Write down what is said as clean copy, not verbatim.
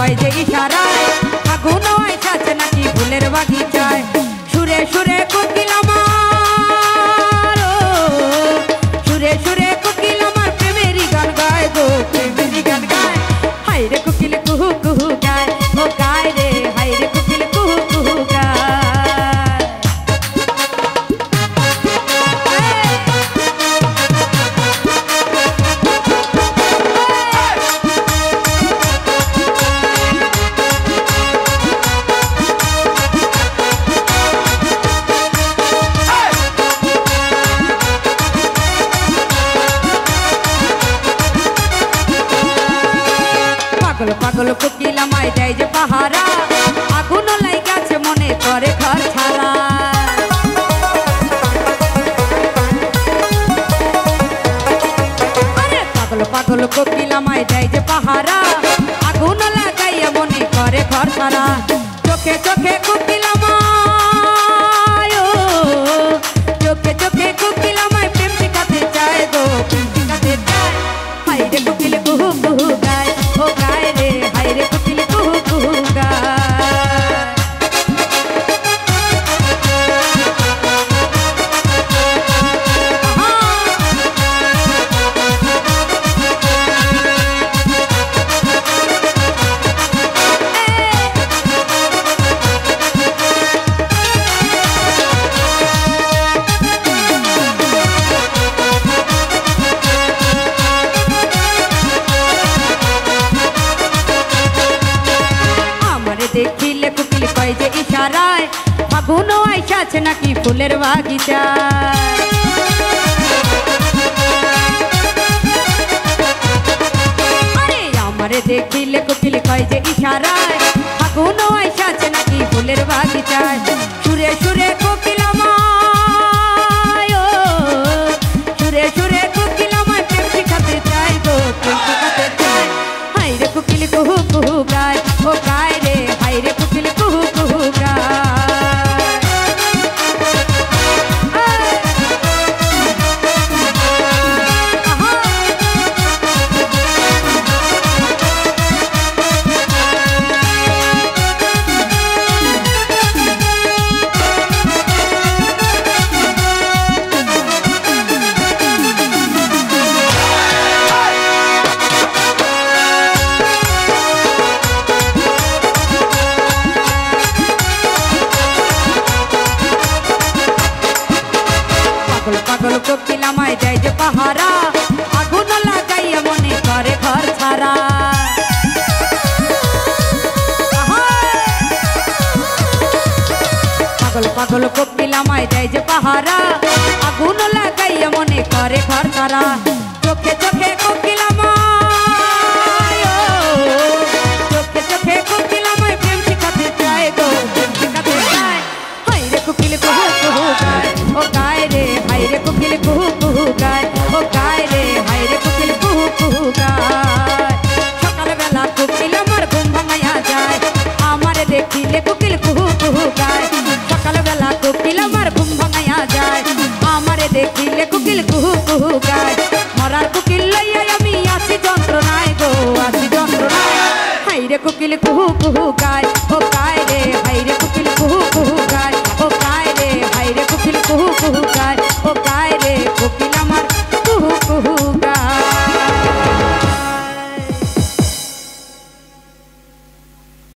কয় যে ইশারায় আগুন আইসাছে নাকি ফুলের বাগিচায়। সুরে সুরে কোকিল আমার, সুরে সুরে কোকিল আমার প্রেমেরই গান গায় গো, প্রেমেরই গান গায়। হাই রে কোকিল কুহু কুহু গায়, ও গায় রে হাই রে কোকিল কুহু কুহু গায়। পাগল পাগল কোকিল আমায় দেয় যে পাহারা, আগুন লাইগাছে মনে করে ঘর ছাড়া। আরে পাগল পাগল কোকিল আমায় দেয় যে পাহারা, আগুন লাগাইয়া মনে করে ঘর ছাড়া। চোখে চোখে কোকিল আমায়, চোখে চোখে কোকিল আমায় প্রেম শিখাতে চায় গো, প্রেম শিখাতে চায়। হাই রে কোকিল কুহু কুহু গায়, ও গায় রে হাই রে কোকিল কুহু কুহু গায়। দেখিলে কোকিল কয় যে ইশারায় আগুন আইসাছে নাকি ফুলের বাগিচায়। আরে আমারে দেখিলে কোকিল কয় যে ইশারায় আগুন আইসাছে নাকি ফুলের বাগিচায়। সুরে সুরে কোকিল আমায়, সুরে সুরে কোকিল আমায় প্রেম শিখাতে চায় গো, প্রেম শিখাতে চায়। হাই রে কোকিল কুহু কুহু গায়, ও গায় রে হাই রে কোকিল কুহু কুহু গায়। পাগল পাগল কোকিল আমায় দেয় যে পাহারা, আগুন লাগাইয়া মনে করে ঘর ছাড়া। পাগল পাগল কোকিল আমায় দেয় যে পাহারা, আগুন লাগাইয়া মনে করে ঘর ছাড়া। চোখে চোখে কোকিল আমায়, চোখে চোখে কোকিল আমায় প্রেম শিখাতে চায় গো, প্রেম শিখাতে চায়। হাই রে কোকিল কুহু কুহু গায়, ও গায় রে হাই রে কোকিল কুহু কুহু গায়, ও গায় রে হাই রে কোকিল কুহু কুহু গায়। সকালবেলা কোকিল আমার ঘুম ভাঙাইয়া যায়, আমারে দেখিলে কোকিল কুহু কুহু গায়। সকালবেলা কোকিল আমার ঘুম ভাঙাইয়া যায়, আমারে দেখিলে কোকিল কুহু কুহু গায়। মরার কোকিল লইয়া আমি আছি যন্ত্রণায় গো, আছি যন্ত্রণায়। হাই রে কোকিল কুহু কুহু গায়, ও গায় রে হাই রে কোকিল কুহু কুহু গায়, ও গায় রে হাই রে কোকিল কুহু কুহু গায়, ও গায় রে কোকিল আমার কুহু কুহু গায়।